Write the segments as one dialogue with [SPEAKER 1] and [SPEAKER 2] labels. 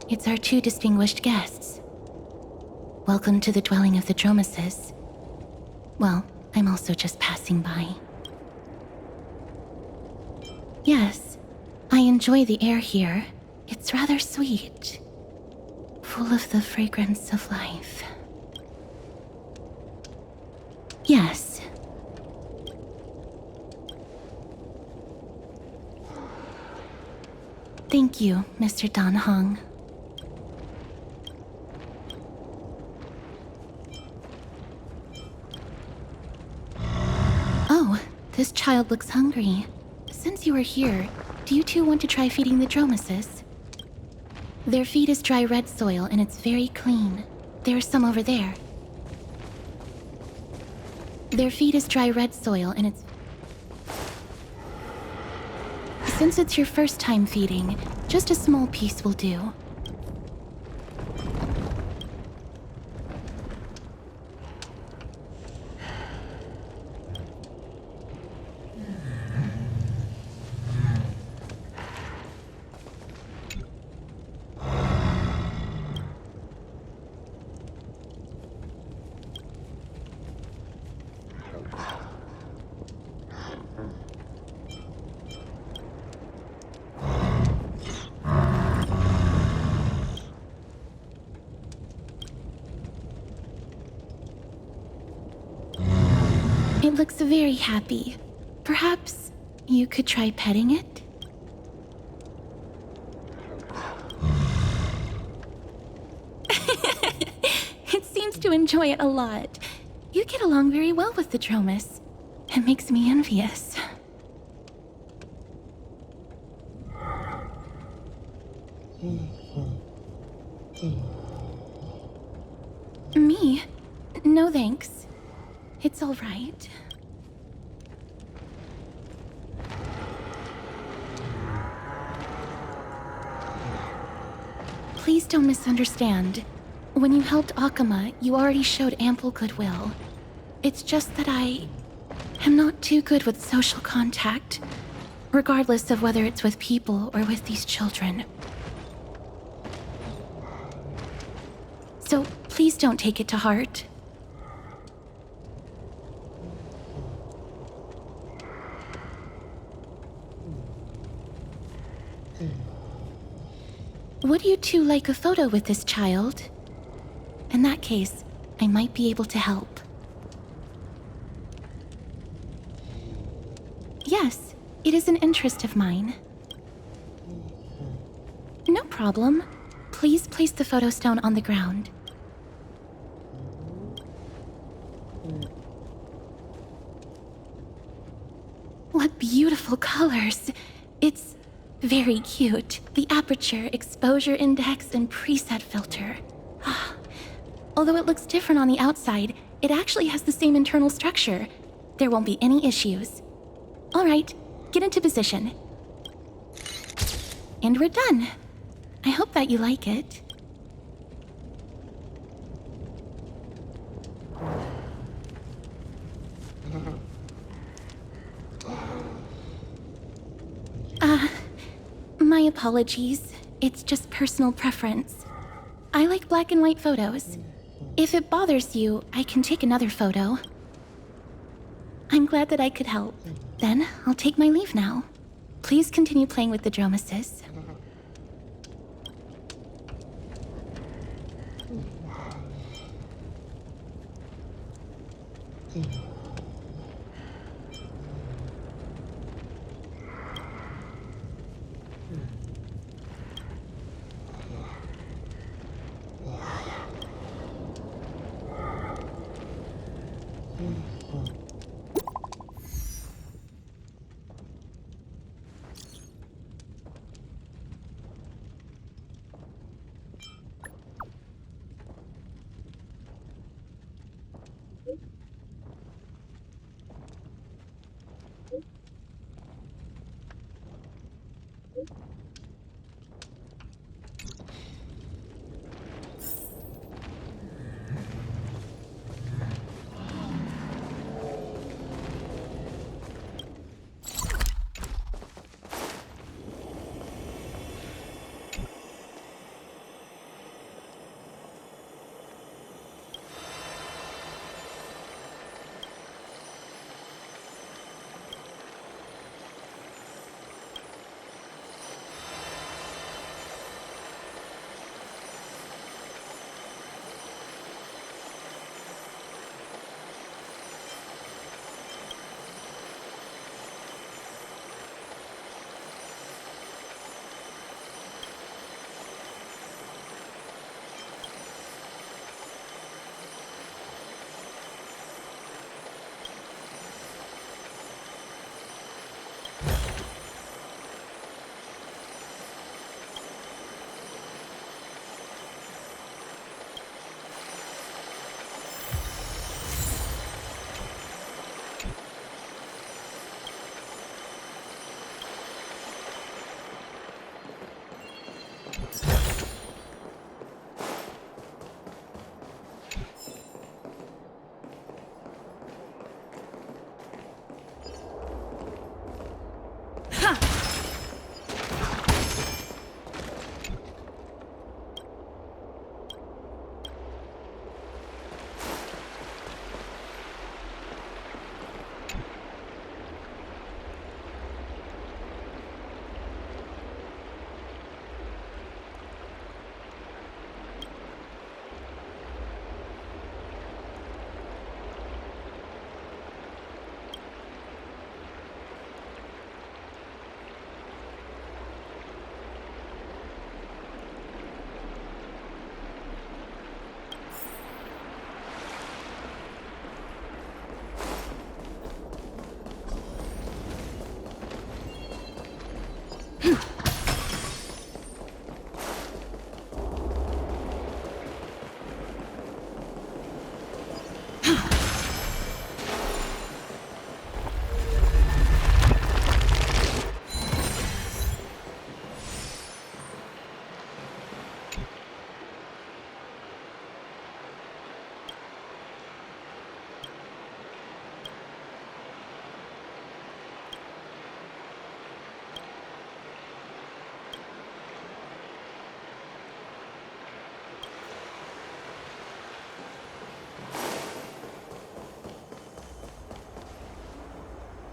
[SPEAKER 1] it's our two distinguished guests. Welcome to the dwelling of the Dromeses. Well, I'm also just passing by. Yes, I enjoy the air here. It's rather sweet, full of the fragrance of life. Yes. Thank you, Mr. Dan Hong. Oh, this child looks hungry. Since you are here, do you two want to try feeding the Dromeses? Their feed is dry red soil and it's very clean. There's some over there. Their feed is dry red soil and it's... Since it's your first time feeding, just a small piece will do. It looks very happy. Perhaps you could try petting it? It seems to enjoy it a lot. You get along very well with the Dromes. It makes me envious. Me? No thanks. It's all right. Please don't misunderstand. When you helped Akama, you already showed ample goodwill. It's just that I am not too good with social contact, regardless of whether it's with people or with these children. So please don't take it to heart. Would you two like a photo with this child? In that case, I might be able to help. Yes, it is an interest of mine. No problem. Please place the photo stone on the ground. What beautiful colors! It's very cute. The aperture, exposure index, and preset filter. Although it looks different on the outside, it actually has the same internal structure. There won't be any issues. All right, get into position. And we're done. I hope that you like it. My apologies. It's just personal preference. I like black and white photos. If it bothers you, I can take another photo. I'm glad that I could help. Then, I'll take my leave now. Please continue playing with the Dromeses.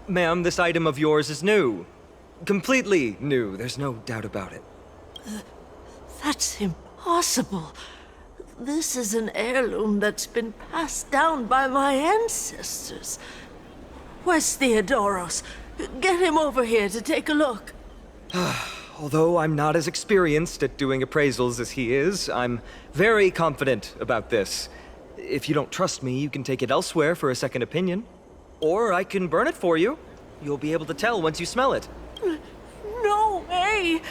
[SPEAKER 2] Ma'am, this item of yours is new. Completely new, there's no doubt about it.
[SPEAKER 3] That's impossible. This is an heirloom that's been passed down by my ancestors. Where's Theodoros? Get him over here to take a look.
[SPEAKER 2] Although I'm not as experienced at doing appraisals as he is, I'm very confident about this. If you don't trust me, you can take it elsewhere for a second opinion. Or I can burn it for you. You'll be able to tell once you smell it.
[SPEAKER 3] No way!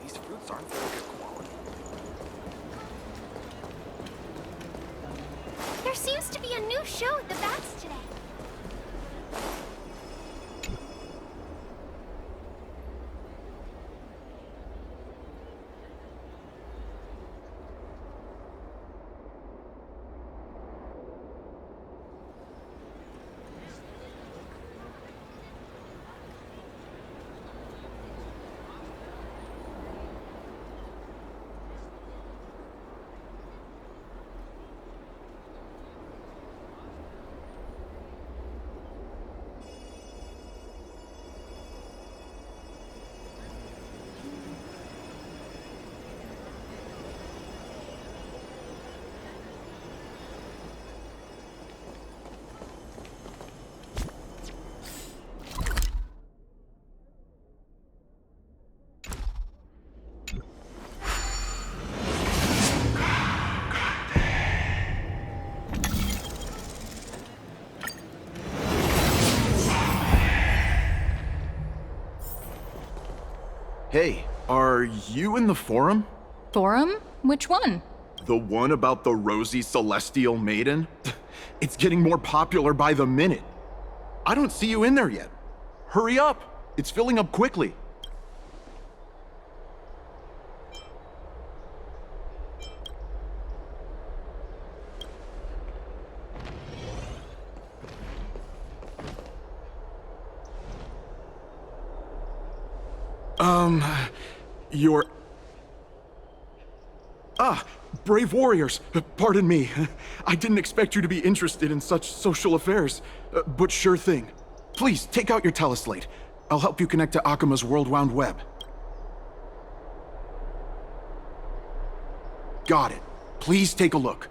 [SPEAKER 4] These fruits aren't very good quality.
[SPEAKER 5] There seems to be a new show at the Bats today.
[SPEAKER 4] Hey, are you in the forum?
[SPEAKER 6] Forum? Which one?
[SPEAKER 4] The one about the rosy celestial maiden? It's getting more popular by the minute. I don't see you in there yet. Hurry up! It's filling up quickly. You're... Ah, brave warriors. Pardon me. I didn't expect you to be interested in such social affairs. But sure thing. Please, take out your teleslate. I'll help you connect to Akuma's World Wound Web. Got it. Please take a look.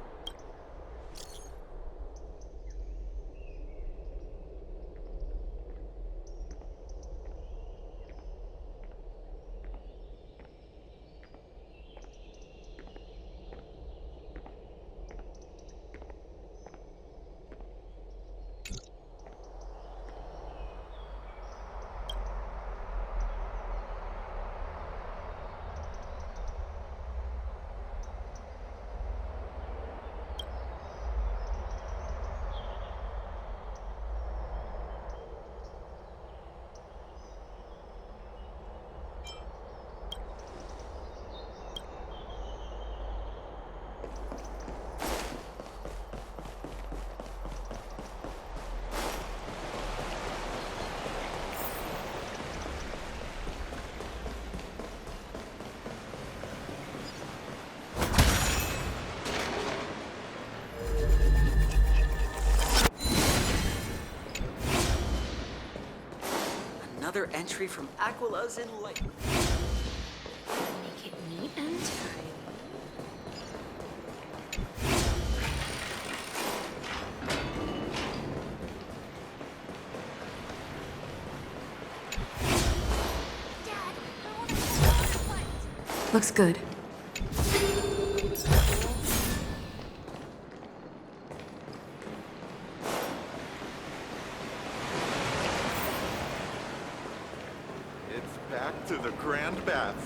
[SPEAKER 7] Another entry from Aquila's in Light.
[SPEAKER 1] Make it neat and tidy.
[SPEAKER 5] Dad, I want to know what.
[SPEAKER 6] Looks good.
[SPEAKER 4] It's back to the Grand Baths.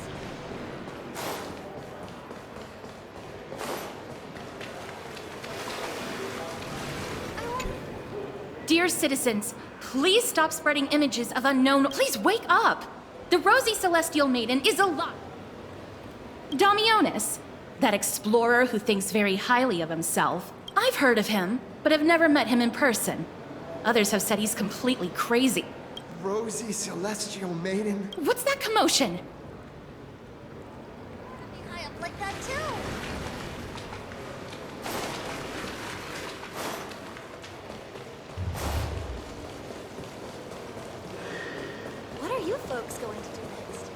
[SPEAKER 1] Dear citizens, please stop spreading images of unknown. Please wake up! The rosy celestial maiden is alive. Damionis, that explorer who thinks very highly of himself. I've heard of him, but have never met him in person. Others have said he's completely crazy.
[SPEAKER 8] Rosy celestial maiden.
[SPEAKER 1] What's that commotion?
[SPEAKER 5] Be high up like that too. What are you folks going to do next?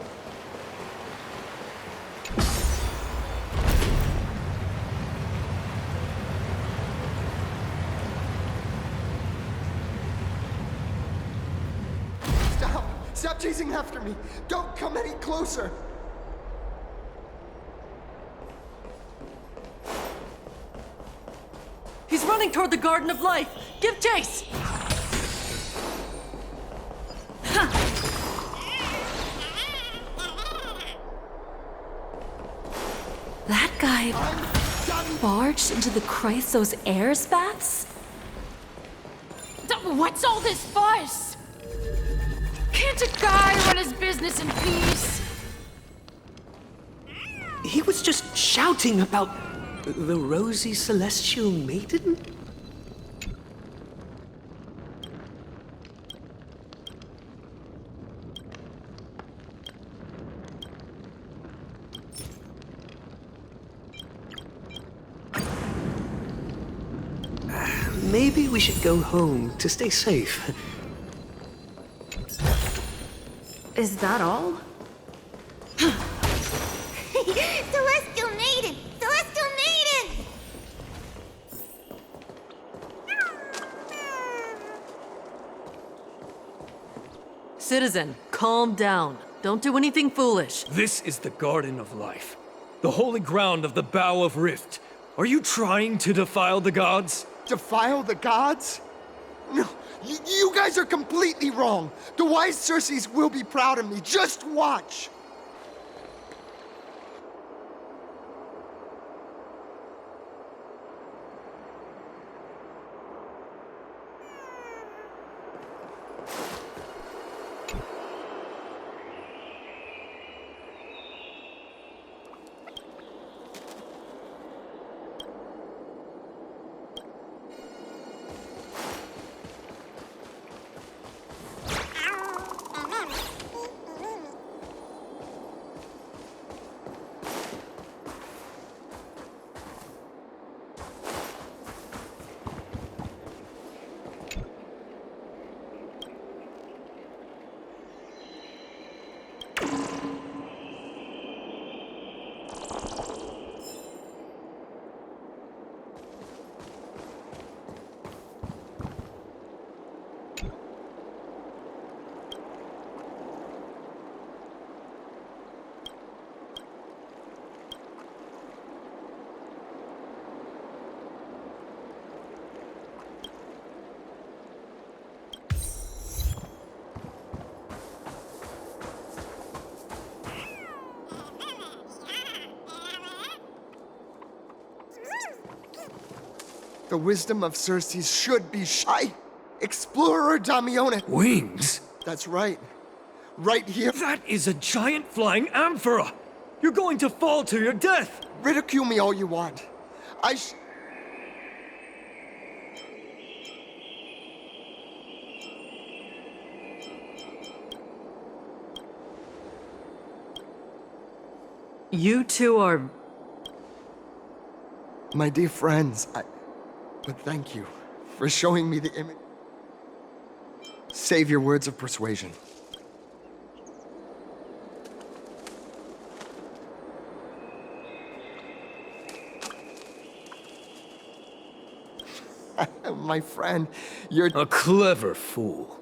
[SPEAKER 8] Stop! Stop chasing after me! Don't come any closer!
[SPEAKER 3] He's running toward the Garden of Life! Give chase! That guy barged into the Chrysos Airs baths?
[SPEAKER 6] What's all this fuss? Can't a guy run his business in peace?
[SPEAKER 7] He was just shouting about the rosy celestial maiden? Maybe we should go home to stay safe.
[SPEAKER 3] Is that all?
[SPEAKER 5] Celestial maiden! Celestial maiden!
[SPEAKER 3] Citizen, calm down. Don't do anything foolish.
[SPEAKER 9] This is the Garden of Life, the holy ground of the Bow of Rift. Are you trying to defile the gods?
[SPEAKER 8] Defile the gods? No, you guys are completely wrong. The wise Circes will be proud of me. Just watch. The wisdom of Circes should be shy. Explorer Damione.
[SPEAKER 9] Wings?
[SPEAKER 8] That's right. Right here.
[SPEAKER 9] That is a giant flying amphora! You're going to fall to your death!
[SPEAKER 8] Ridicule me all you want.
[SPEAKER 3] You two are...
[SPEAKER 8] My dear friends, but thank you for showing me the image. Save your words of persuasion. My friend, you're
[SPEAKER 9] A clever fool.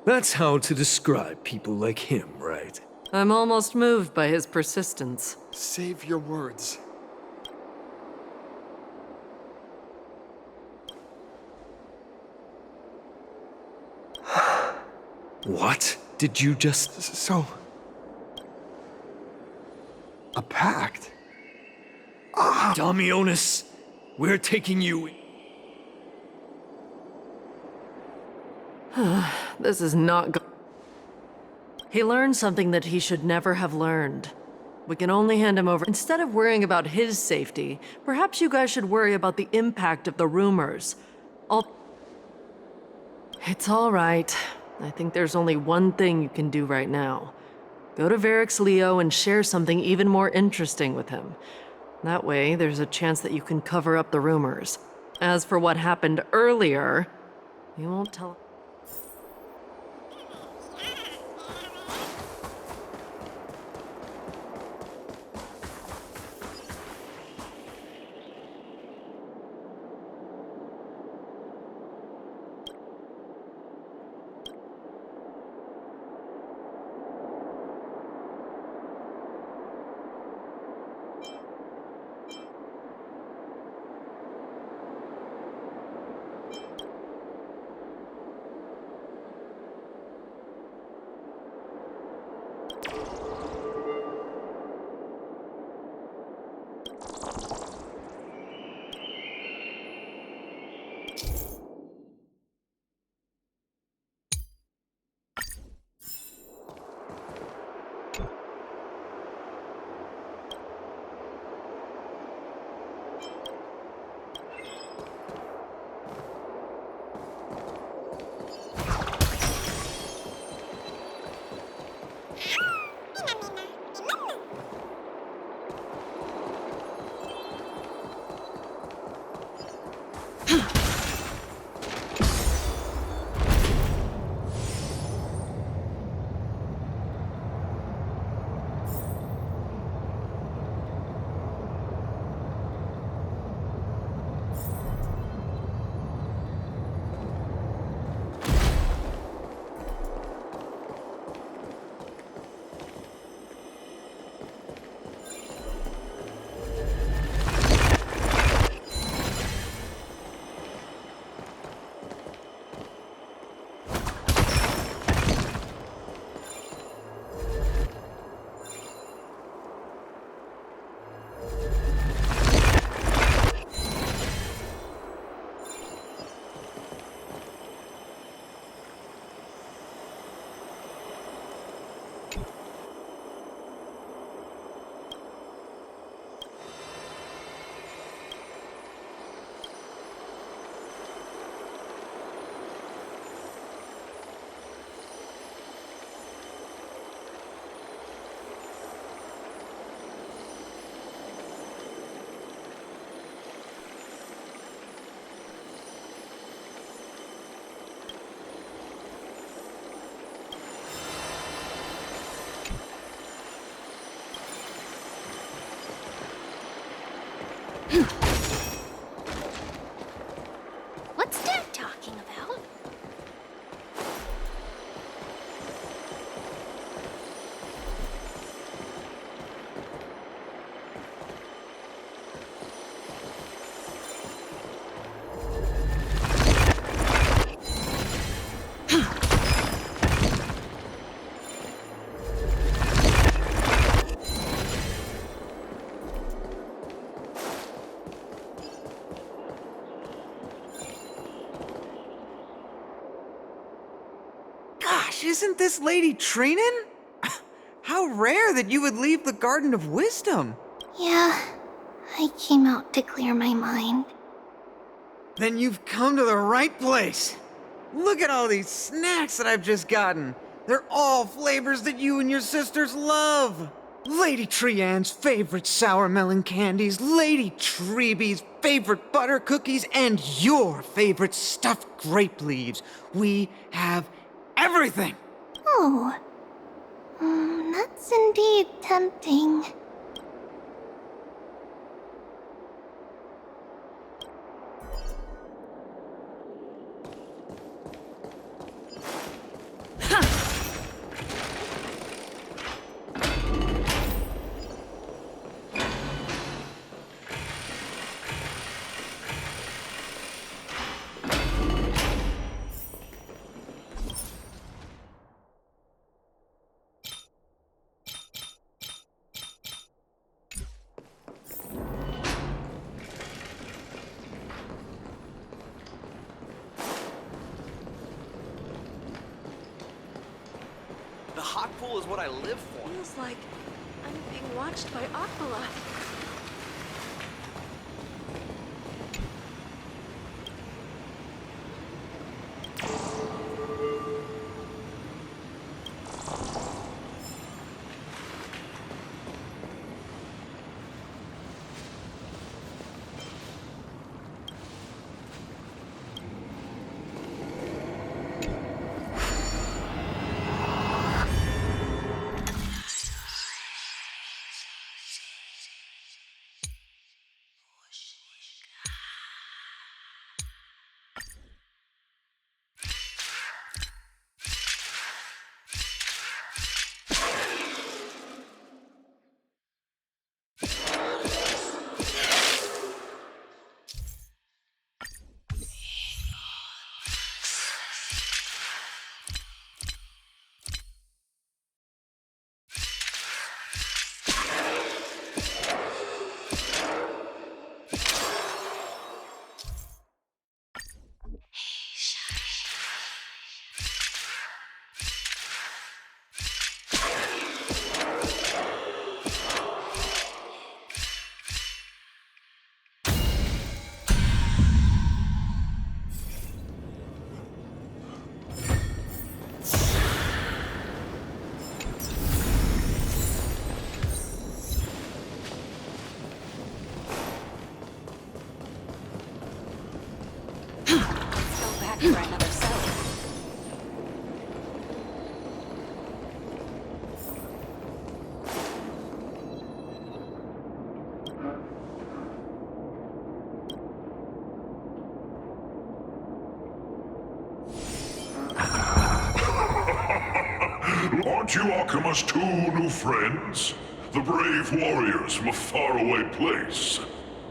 [SPEAKER 9] That's how to describe people like him, right?
[SPEAKER 3] I'm almost moved by his persistence.
[SPEAKER 8] Save your words.
[SPEAKER 9] What? Did you just...
[SPEAKER 8] So... A pact?
[SPEAKER 9] Damionis, we're taking you...
[SPEAKER 3] This is not go- He learned something that he should never have learned. We can only hand him over. Instead of worrying about his safety, perhaps you guys should worry about the impact of the rumors. It's all right. I think there's only one thing you can do right now. Go to Varix Leo and share something even more interesting with him. That way, there's a chance that you can cover up the rumors. As for what happened earlier, you won't tell.
[SPEAKER 5] What's Dad talking about?
[SPEAKER 10] Gosh, isn't this lady Trinin? How rare that you would leave the Garden of Wisdom.
[SPEAKER 5] Yeah, I came out to clear my mind.
[SPEAKER 10] Then you've come to the right place. Look at all these snacks that I've just gotten. They're all flavors that you and your sisters love. Lady Trianne's favorite sour melon candies, Lady Treebee's favorite butter cookies, and your favorite stuffed grape leaves. We have everything.
[SPEAKER 5] Oh, that's indeed tempting.
[SPEAKER 2] The hot pool is what I live for.
[SPEAKER 3] Feels like I'm being watched by Aquila.
[SPEAKER 11] Aren't you Akima's two new friends? The brave warriors from a faraway place.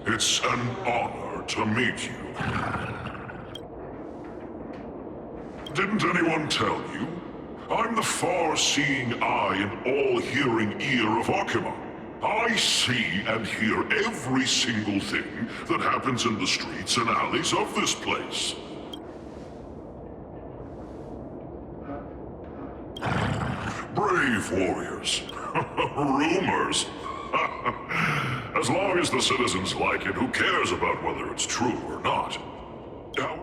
[SPEAKER 11] It's an honor to meet you. Didn't anyone tell you? I'm the far-seeing eye and all-hearing ear of Akima. I see and hear every single thing that happens in the streets and alleys of this place. Brave warriors. Rumors. As long as the citizens like it, who cares about whether it's true or not? Now,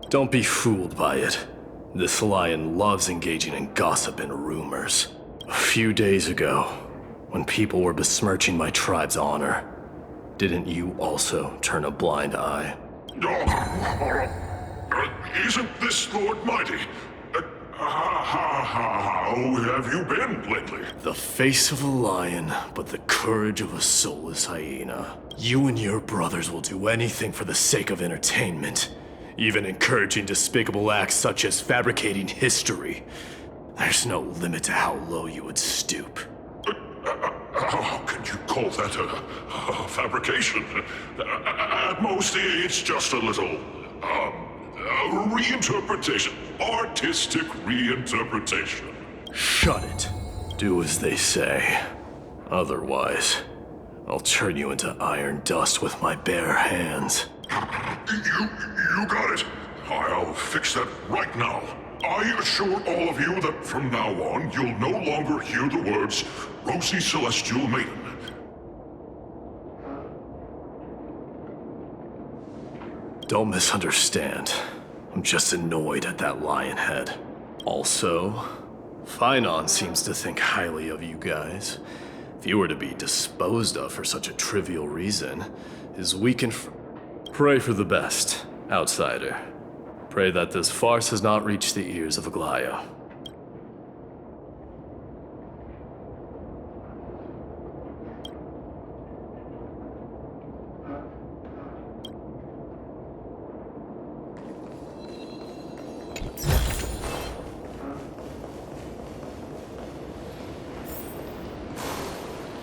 [SPEAKER 9] Don't be fooled by it. This lion loves engaging in gossip and rumors. A few days ago, when people were besmirching my tribe's honor, didn't you also turn a blind eye?
[SPEAKER 11] Isn't this Lord Mighty? How have you been lately?
[SPEAKER 9] The face of a lion, but the courage of a soulless hyena. You and your brothers will do anything for the sake of entertainment, even encouraging despicable acts such as fabricating history. There's no limit to how low you would stoop.
[SPEAKER 11] How can you call that a fabrication? At most, it's just a little, reinterpretation. Artistic reinterpretation.
[SPEAKER 9] Shut it. Do as they say. Otherwise, I'll turn you into iron dust with my bare hands.
[SPEAKER 11] You got it. I'll fix that right now. I assure all of you that from now on, you'll no longer hear the words Rosy Celestial Maiden.
[SPEAKER 9] Don't misunderstand. I'm just annoyed at that lion head. Also, Finon seems to think highly of you guys. If you were to be disposed of for such a trivial reason, his weak and pray for the best, outsider. Pray that this farce has not reached the ears of Aglaya.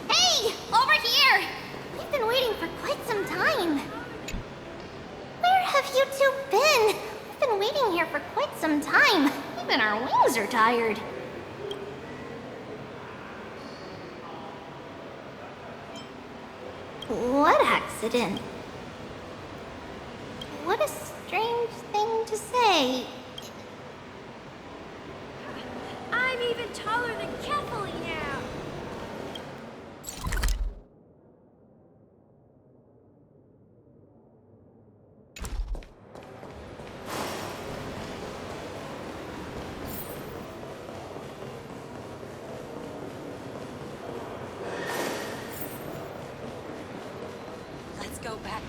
[SPEAKER 5] Hey! Over here! We've been waiting for quite some time. Where have you two been? We've been waiting here for quite some time. Even our wings are tired. What accident? What a strange thing to say.
[SPEAKER 6] I'm even taller than Kefali now. Let's go back.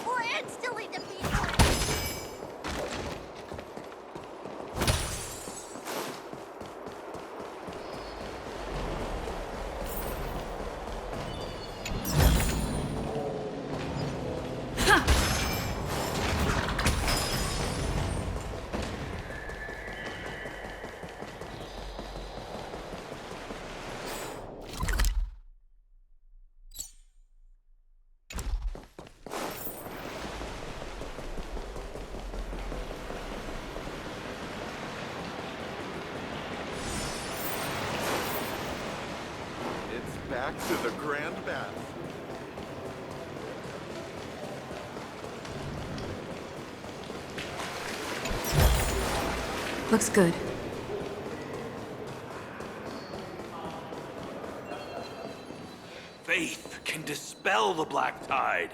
[SPEAKER 5] We're instantly defeated.
[SPEAKER 12] Back to the Grand Bath.
[SPEAKER 6] Looks good.
[SPEAKER 12] Faith can dispel the black tide.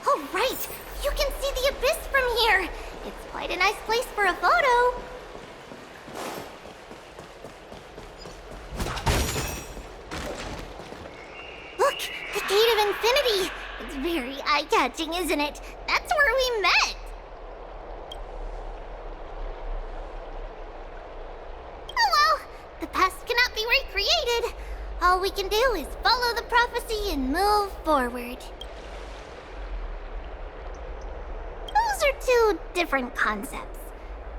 [SPEAKER 5] Oh, right! You can see the abyss from here! It's quite a nice place for a photo. Look! The Gate of Infinity! It's very eye-catching, isn't it? That's where we met! Oh well, the past cannot be recreated. All we can do is follow the prophecy and move forward. Those are two different concepts.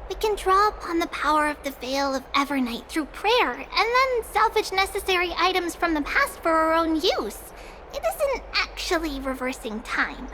[SPEAKER 5] We can draw upon the power of the Veil of Evernight through prayer, and then salvage necessary items from the past for our own use. It isn't actually reversing time.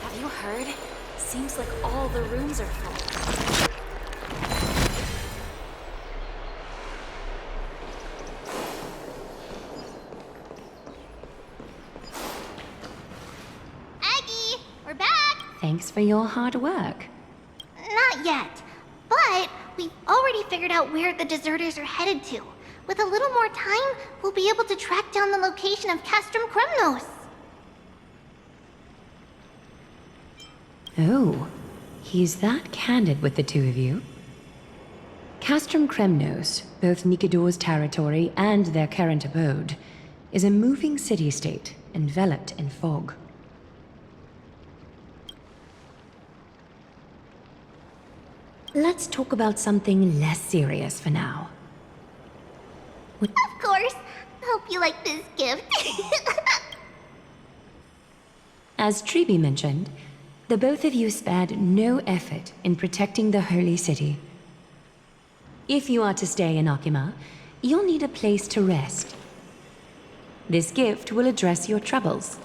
[SPEAKER 6] Have you heard? Seems like all the rooms are full.
[SPEAKER 5] Aggie, we're back!
[SPEAKER 13] Thanks for your hard work.
[SPEAKER 5] Not yet, but we've already figured out where the deserters are headed to. With a little more time, we'll be able to track down the location of Castrum Kremnos.
[SPEAKER 13] Oh, he's that candid with the two of you. Castrum Kremnos, both Nikador's territory and their current abode, is a moving city-state enveloped in fog. Let's talk about something less serious for now.
[SPEAKER 5] Of course. Hope you like this gift.
[SPEAKER 13] As Treeby mentioned, the both of you spared no effort in protecting the Holy City. If you are to stay in Akima, you'll need a place to rest. This gift will address your troubles.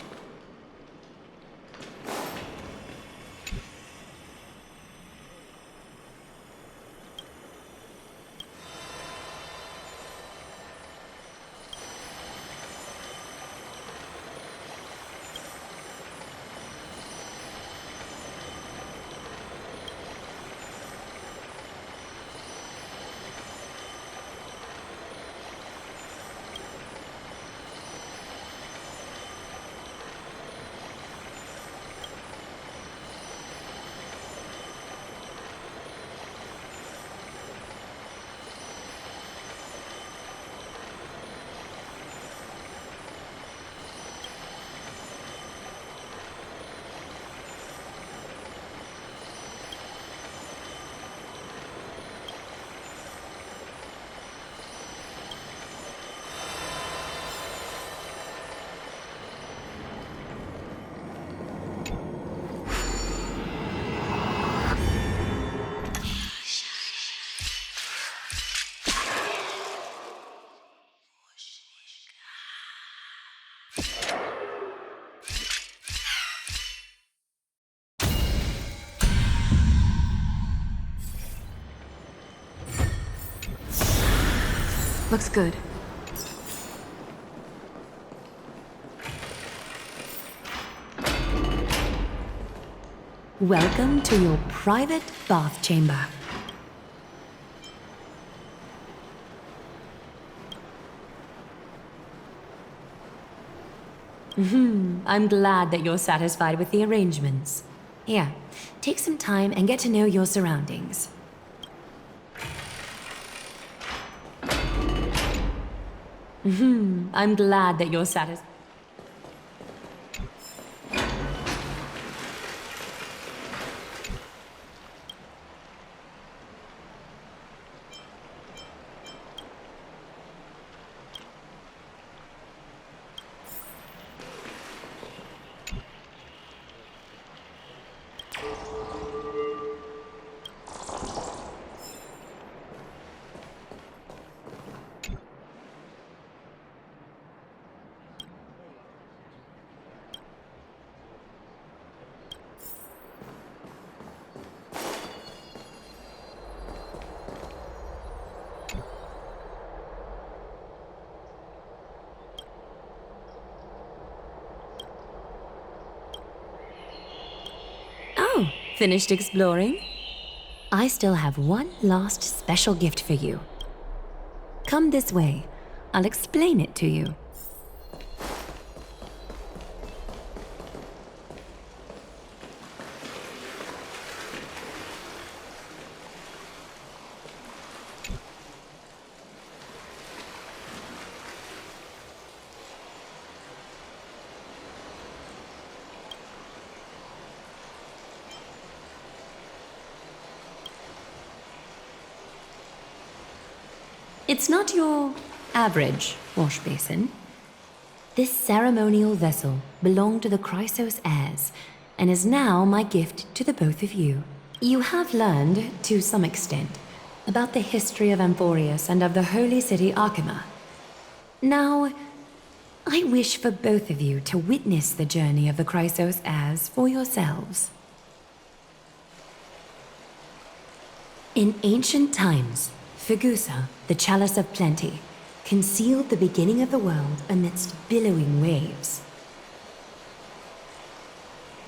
[SPEAKER 6] Looks good.
[SPEAKER 13] Welcome to your private bath chamber. I'm glad that you're satisfied with the arrangements. Here, take some time and get to know your surroundings. I'm glad that you're satisfied. Oh, finished exploring? I still have one last special gift for you. Come this way. I'll explain it to you. It's not your average wash basin. This ceremonial vessel belonged to the Chrysos heirs and is now my gift to the both of you. You have learned, to some extent, about the history of Amphorius and of the holy city Arkema. Now, I wish for both of you to witness the journey of the Chrysos heirs for yourselves. In ancient times, Fegusa, the Chalice of Plenty, concealed the beginning of the world amidst billowing waves.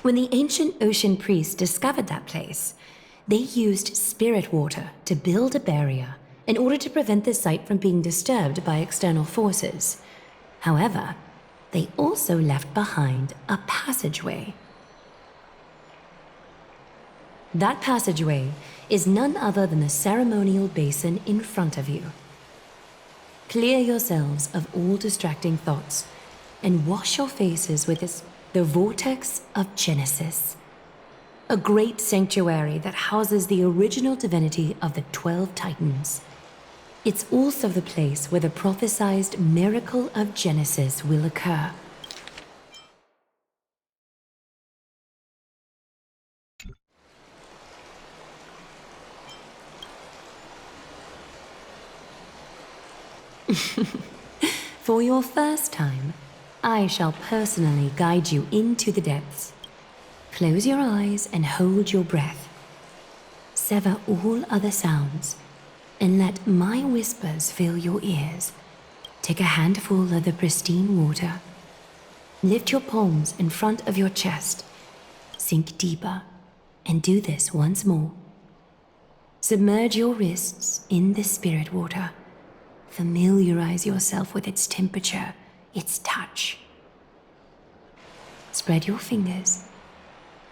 [SPEAKER 13] When the ancient ocean priests discovered that place, they used spirit water to build a barrier in order to prevent the site from being disturbed by external forces. However, they also left behind a passageway. That passageway is none other than the ceremonial basin in front of you. Clear yourselves of all distracting thoughts and wash your faces with the Vortex of Genesis, a great sanctuary that houses the original divinity of the 12 Titans. It's also the place where the prophesized miracle of Genesis will occur. For your first time, I shall personally guide you into the depths. Close your eyes and hold your breath. Sever all other sounds, and let my whispers fill your ears. Take a handful of the pristine water. Lift your palms in front of your chest. Sink deeper, and do this once more. Submerge your wrists in the spirit water. Familiarize yourself with its temperature, its touch. Spread your fingers,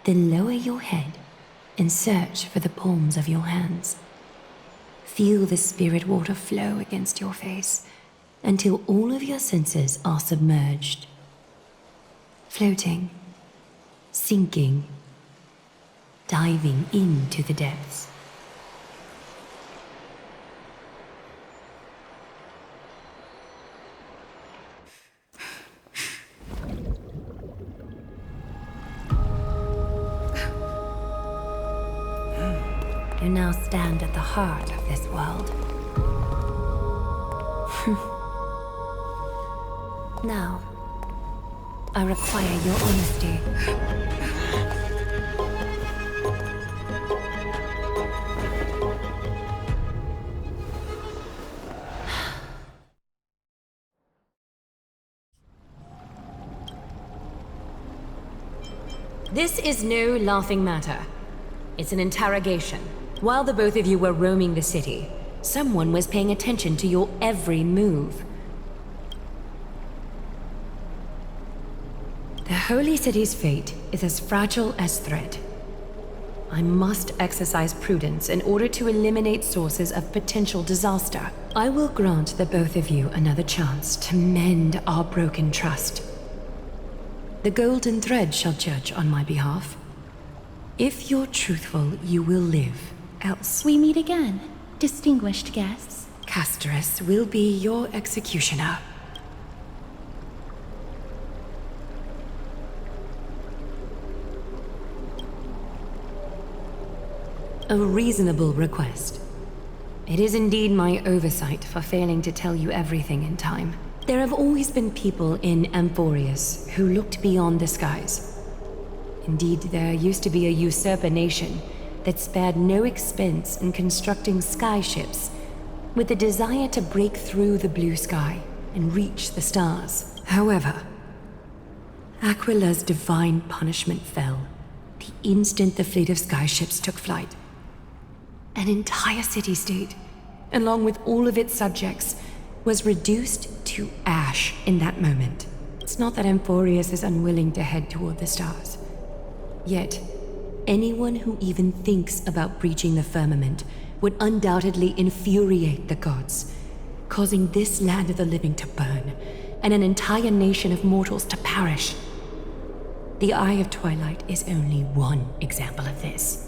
[SPEAKER 13] then lower your head and search for the palms of your hands. Feel the spirit water flow against your face until all of your senses are submerged. Floating, sinking, diving into the depths. You now stand at the heart of this world. Now, I require your honesty. This is no laughing matter. It's an interrogation. While the both of you were roaming the city, someone was paying attention to your every move. Holy City's fate is as fragile as thread. I must exercise prudence in order to eliminate sources of potential disaster. I will grant the both of you another chance to mend our broken trust. The golden thread shall judge on my behalf. If you're truthful, you will live. Else,
[SPEAKER 1] We meet again, distinguished guests.
[SPEAKER 13] Castorus will be your executioner. A reasonable request. It is indeed my oversight for failing to tell you everything in time. There have always been people in Amphorius who looked beyond the skies. Indeed, there used to be a usurper nation that spared no expense in constructing skyships with the desire to break through the blue sky and reach the stars. However, Aquila's divine punishment fell the instant the fleet of skyships took flight. An entire city-state, along with all of its subjects, was reduced to ash in that moment. It's not that Amphorius is unwilling to head toward the stars. Yet, anyone who even thinks about breaching the firmament would undoubtedly infuriate the gods, causing this land of the living to burn, and an entire nation of mortals to perish. The Eye of Twilight is only one example of this.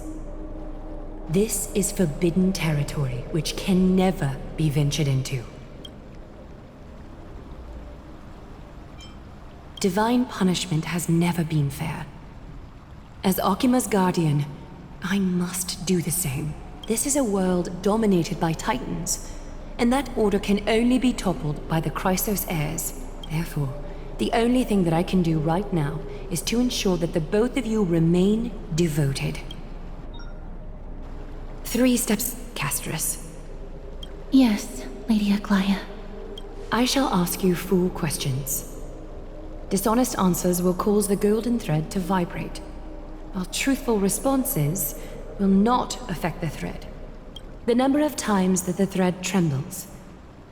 [SPEAKER 13] This is forbidden territory which can never be ventured into. Divine punishment has never been fair. As Okima's guardian, I must do the same. This is a world dominated by titans, and that order can only be toppled by the Chrysos heirs. Therefore, the only thing that I can do right now is to ensure that the both of you remain devoted. 3 steps, Castorus.
[SPEAKER 1] Yes, Lady Aglaia.
[SPEAKER 13] I shall ask you 4 questions. Dishonest answers will cause the golden thread to vibrate, while truthful responses will not affect the thread. The number of times that the thread trembles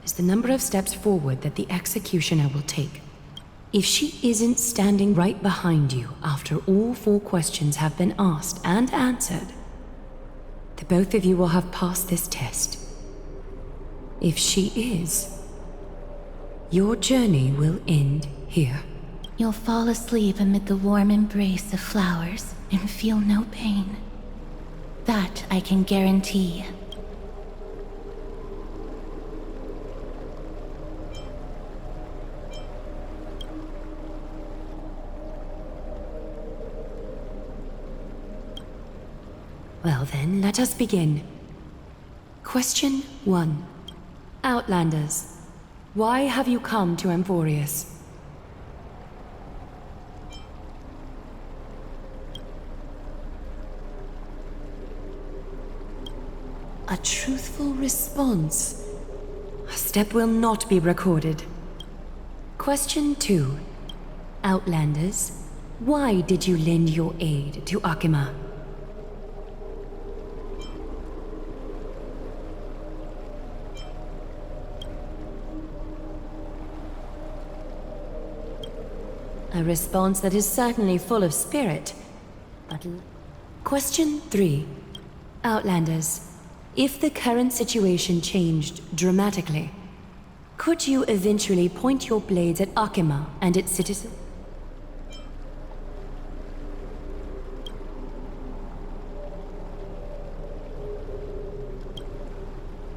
[SPEAKER 13] is the number of steps forward that the executioner will take. If she isn't standing right behind you after all 4 questions have been asked and answered, the both of you will have passed this test. If she is, your journey will end here.
[SPEAKER 1] You'll fall asleep amid the warm embrace of flowers and feel no pain. That I can guarantee.
[SPEAKER 13] Well then, let us begin. Question 1. Outlanders, why have you come to Amphorius? A truthful response. A step will not be recorded. Question 2. Outlanders, why did you lend your aid to Akima? A response that is certainly full of spirit. But question 3. Outlanders, if the current situation changed dramatically, could you eventually point your blades at Akima and its citizens?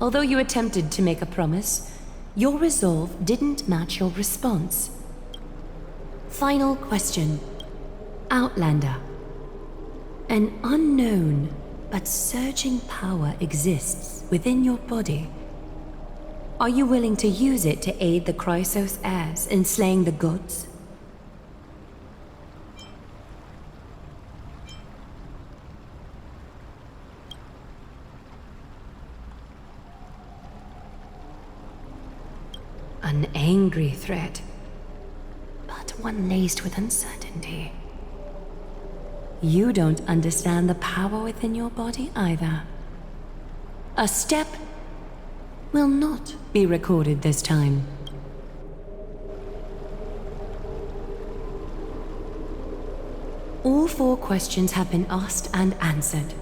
[SPEAKER 13] Although you attempted to make a promise, your resolve didn't match your response. Final question. Outlander. An unknown but surging power exists within your body. Are you willing to use it to aid the Chrysos heirs in slaying the gods? An angry threat, but one laced with uncertainty. You don't understand the power within your body either. A step will not be recorded this time. 4 questions have been asked and answered.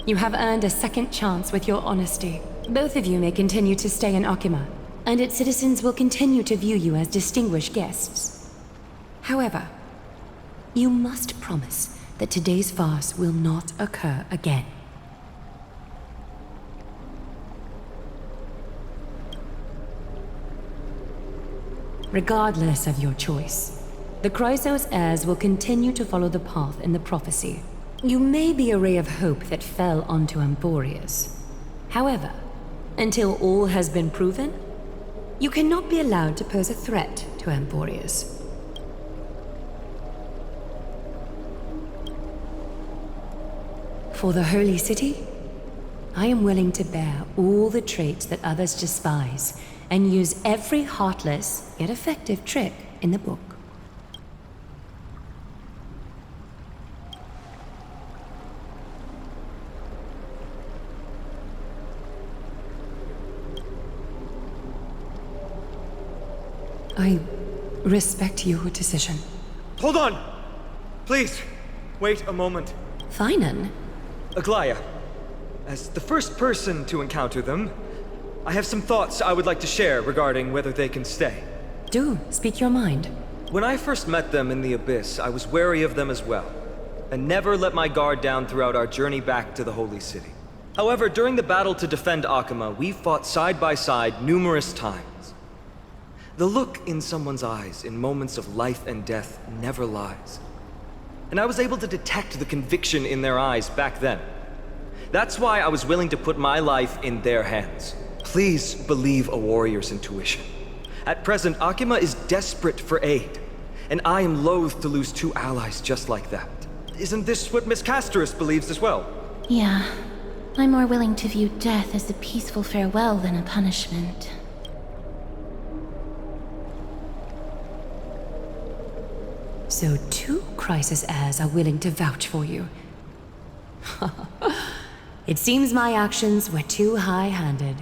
[SPEAKER 13] You have earned a second chance with your honesty. Both of you may continue to stay in Okima, and its citizens will continue to view you as distinguished guests. However, you must promise that today's farce will not occur again. Regardless of your choice, the Chrysos heirs will continue to follow the path in the prophecy. You may be a ray of hope that fell onto Emporius. However, until all has been proven, you cannot be allowed to pose a threat to Emporius. For the Holy City, I am willing to bear all the traits that others despise and use every heartless yet effective trick in the book. I respect your decision.
[SPEAKER 2] Hold on! Please, wait a moment.
[SPEAKER 13] Finan?
[SPEAKER 2] Aglaya, as the first person to encounter them, I have some thoughts I would like to share regarding whether they can stay.
[SPEAKER 13] Do, speak your mind.
[SPEAKER 2] When I first met them in the Abyss, I was wary of them as well, and never let my guard down throughout our journey back to the Holy City. However, during the battle to defend Akama, we fought side by side numerous times. The look in someone's eyes in moments of life and death never lies. And I was able to detect the conviction in their eyes back then. That's why I was willing to put my life in their hands. Please believe a warrior's intuition. At present, Akima is desperate for aid, and I am loath to lose 2 allies just like that. Isn't this what Miss Casterus believes as well?
[SPEAKER 1] Yeah. I'm more willing to view death as a peaceful farewell than a punishment.
[SPEAKER 13] So 2 Crisis heirs are willing to vouch for you. It seems my actions were too high-handed.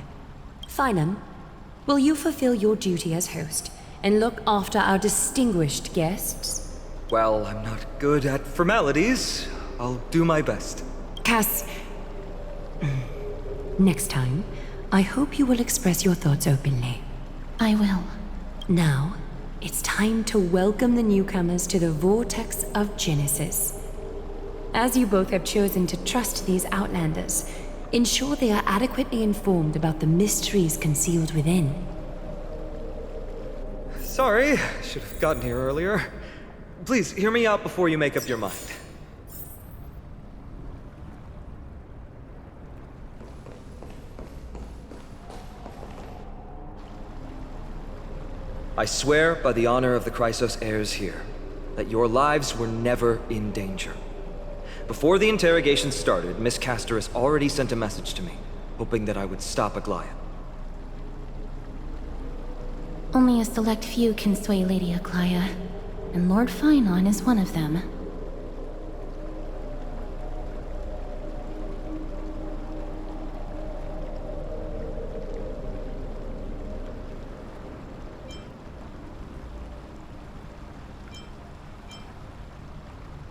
[SPEAKER 13] Finan, will you fulfill your duty as host and look after our distinguished guests?
[SPEAKER 2] Well, I'm not good at formalities. I'll do my best.
[SPEAKER 13] Cass... Next time, I hope you will express your thoughts openly.
[SPEAKER 1] I will.
[SPEAKER 13] Now, it's time to welcome the newcomers to the Vortex of Genesis. As you both have chosen to trust these Outlanders, ensure they are adequately informed about the mysteries concealed within.
[SPEAKER 2] Sorry, should have gotten here earlier. Please, hear me out before you make up your mind. I swear by the honor of the Chrysos heirs here, that your lives were never in danger. Before the interrogation started, Miss Casterus already sent a message to me, hoping that I would stop Aglaya.
[SPEAKER 1] Only a select few can sway Lady Aglaya, and Lord Finon is one of them.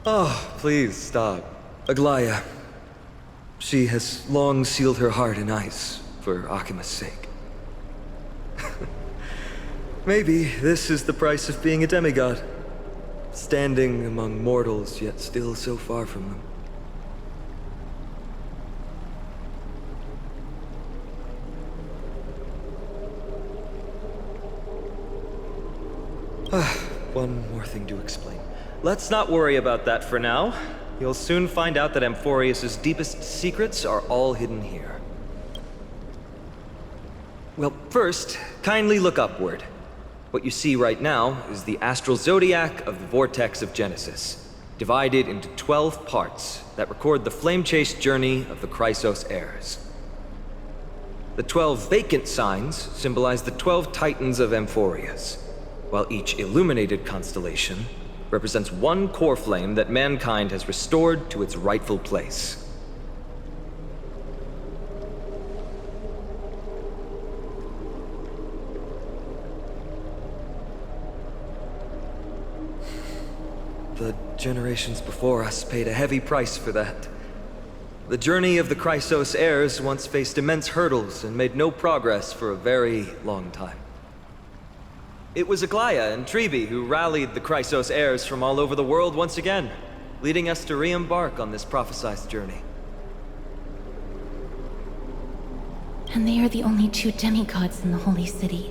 [SPEAKER 2] Oh, please stop. Aglaya. She has long sealed her heart in ice for Akima's sake. Maybe this is the price of being a demigod. Standing among mortals, yet still so far from them. One more thing to explain. Let's not worry about that for now. You'll soon find out that Amphorius' deepest secrets are all hidden here. Well, first, kindly look upward. What you see right now is the astral zodiac of the Vortex of Genesis, divided into 12 parts that record the flame-chased journey of the Chrysos heirs. The 12 vacant signs symbolize the 12 titans of Amphorius, while each illuminated constellation represents one core flame that mankind has restored to its rightful place. The generations before us paid a heavy price for that. The journey of the Chrysos heirs once faced immense hurdles and made no progress for a very long time. It was Aglaya and Trebi who rallied the Chrysos heirs from all over the world once again, leading us to re-embark on this prophesized journey.
[SPEAKER 1] And they are the only two demigods in the Holy City.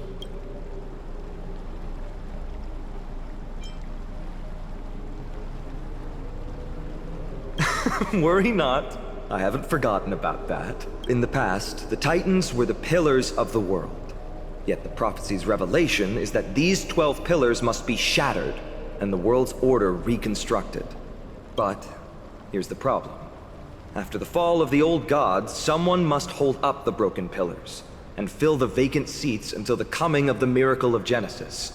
[SPEAKER 2] Worry not. I haven't forgotten about that. In the past, the Titans were the pillars of the world. Yet the prophecy's revelation is that these 12 pillars must be shattered and the world's order reconstructed. But here's the problem. After the fall of the old gods, someone must hold up the broken pillars and fill the vacant seats until the coming of the miracle of Genesis.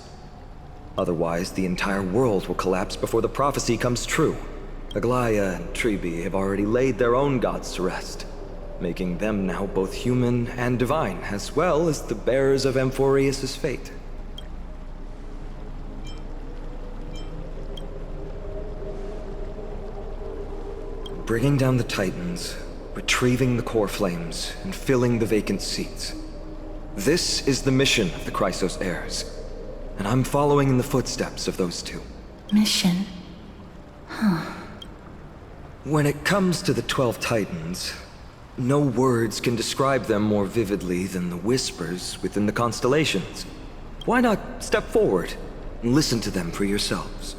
[SPEAKER 2] Otherwise, the entire world will collapse before the prophecy comes true. Aglaya and Trebi have already laid their own gods to rest, making them now both human and divine, as well as the bearers of Amphorius' fate. Bringing down the Titans, retrieving the core flames, and filling the vacant seats. This is the mission of the Chrysos heirs, and I'm following in the footsteps of those two.
[SPEAKER 1] Mission? Huh.
[SPEAKER 2] When it comes to the 12 Titans, no words can describe them more vividly than the whispers within the constellations. Why not step forward and listen to them for yourselves?